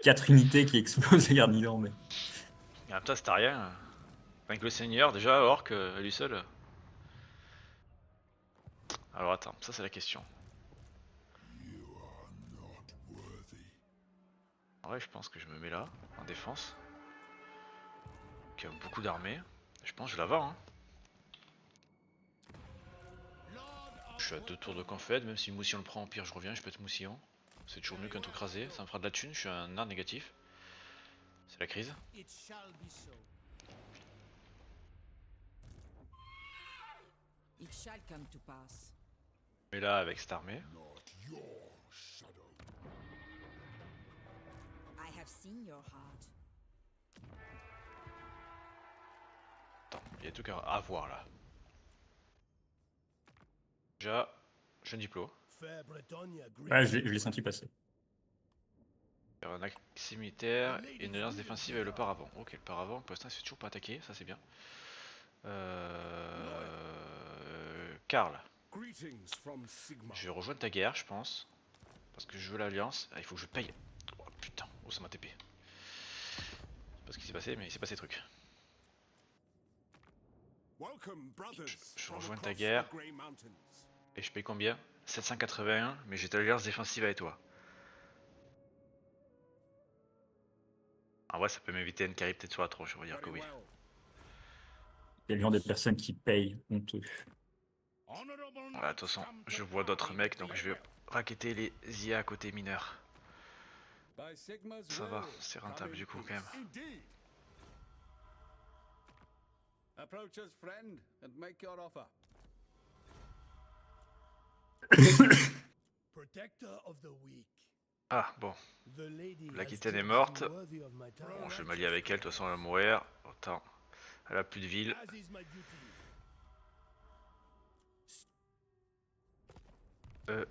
4 unités qui explosent, regarde, Milan, mais... Et en même temps, c'était rien. Rien que le seigneur, déjà, Orc, à lui seul. Alors attends, ça c'est la question. En vrai, je pense que je me mets là, en défense. Qui a beaucoup d'armées. Je pense que je la vends. Hein. suis à 2 tours de confed, même si Moussillon le prend, au pire je reviens, je peux être Moussillon. C'est toujours mieux qu'un truc rasé, ça me fera de la thune, je suis un art négatif. C'est la crise. It shall be so. It shall come to pass. Mais là, avec cette armée, I have seen your heart. attends, il y a tout à voir là. Déjà, jeune diplôme. Fair Bretonia Ouais, je l'ai senti passer. Faire un axe militaire et une alliance défensive avec le paravent. Ok, le paravent, pour l'instant, il se fait toujours pas attaquer, ça c'est bien. Karl, Greetings from Sigma. je vais rejoindre ta guerre, je pense. Parce que je veux l'alliance. Ah, il faut que je paye. Oh putain, oh ça m'a TP. Je sais pas ce qui s'est passé, mais il s'est passé des trucs. Welcome, brothers. Je from rejoins ta across guerre. the Grey Mountains. Et je paye combien? 781, mais j'ai ta alliance défensive avec toi. En vrai, ça peut m'éviter une carry peut-être sur la tronche, on va dire que Very oui. well. Il y a le genre de personnes qui payent honteux. Honorable Voilà, de toute façon, come je to vois d'autres party mecs, donc je vais together. raqueter les IA à côté mineurs. By Sigma's Ça va, will, c'est come rentable in du coup peace. quand même. Indeed. Approach us, friend, and make your offer. Protector of the weak. Ah bon, The lady l'Aquitaine has est judged morte. you worthy of my time. Bon, je vais m'allier avec elle, de toute façon elle va mourir. Autant, elle a plus de ville. As is my duty.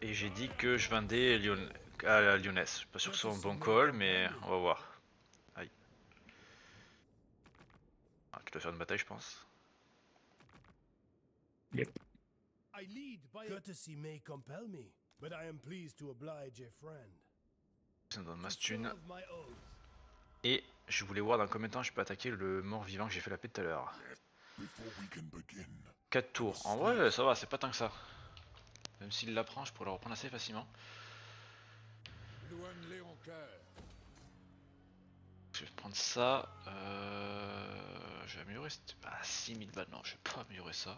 Et j'ai dit que je vendais à la Lyonnaise. Je suis pas sûr que ce soit un bon call, mais on va voir. Aïe. Ah, tu dois faire une bataille, je pense. I lead by courtesy may compel me, but I am pleased to oblige a friend. Ça me donne To masse thune. serve my oath. Et je voulais voir dans combien de temps je peux attaquer le mort-vivant que j'ai fait la paix tout à l'heure. 4 tours. En vrai, ça va, c'est pas tant que ça. Même s'il la prend, je pourrais la reprendre assez facilement. Luan Léoncoeur. Je vais prendre ça. Je vais améliorer. Ah, 6000 balles. Non, je vais pas améliorer ça.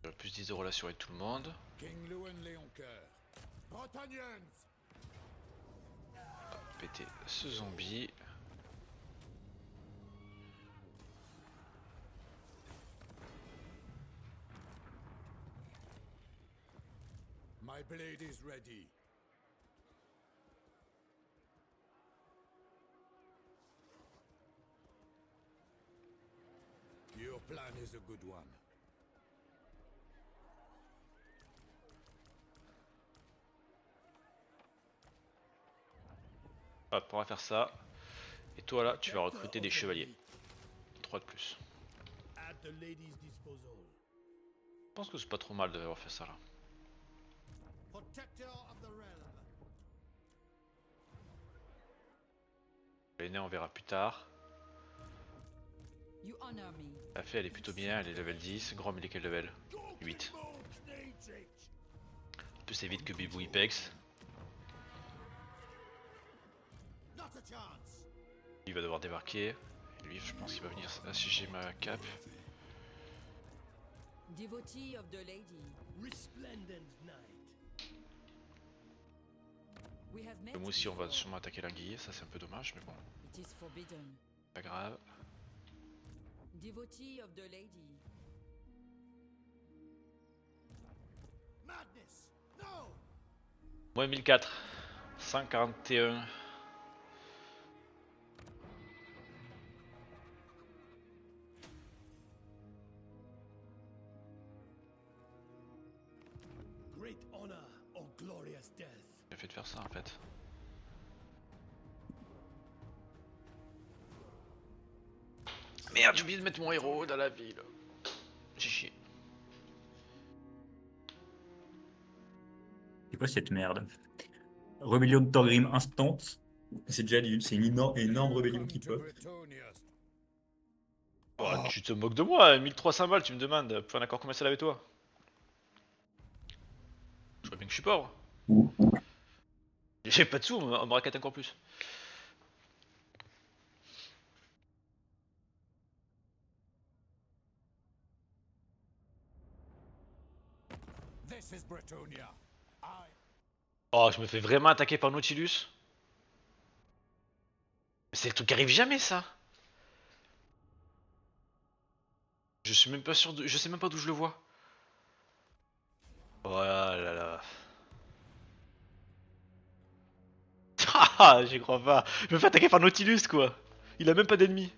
J'aurai plus 10 de relation avec tout le monde. King Luan Léoncoeur. Bretonians. Péter ce zombie. My blade is ready. Your plan is a good one. Hop, on va faire ça. Et toi là, tu vas recruter des chevaliers. 3 de plus. At the lady's disposal. Je pense que c'est pas trop mal d'avoir fait ça là. Protector of the realm. L'aîné on verra plus tard. You honor me. La fée elle est plutôt bien, elle est level 10. Grand mais il est quel level? 8. Plus vite que Bibou Ipex. Not a chance. Il va devoir débarquer. Et lui je pense qu'il va venir assiéger ma cape. Devotee of the lady. Resplendent night. We have met. Nous aussi on va before. sûrement attaquer l'anguille, ça c'est un peu dommage mais bon, It is forbidden. pas grave. Devotee of the lady. Madness. No. Moins 1004. 141. Great honor or glorious death. J'ai fait de faire ça en fait. Merde, j'ai oublié de mettre mon héros dans la ville. J'ai chié. C'est quoi cette merde? Rébellion de Thorgrim instant. C'est déjà c'est une énorme rébellion qui Welcome to pop. Bretonia. Oh, tu te moques de moi, 1300 balles, tu me demandes. Pour un accord commercial avec toi. Je vois bien que je suis pauvre. J'ai pas de sous, on me raquette encore plus. This is Bretonia. I Oh, je me fais vraiment attaquer par Nautilus. C'est le truc qui arrive jamais, ça. Je suis même pas sûr de... Je sais même pas d'où je le vois. Oh là là. Ah, j'y crois pas. Je me fais attaquer par Nautilus, quoi. Il a même pas d'ennemis.